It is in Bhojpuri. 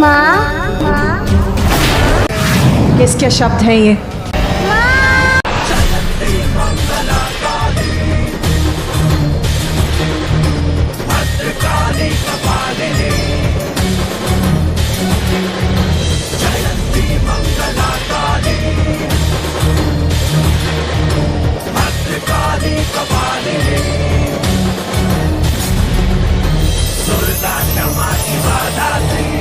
माँ, किसके शब्द हैं ये? Durga Shama Shiva Datri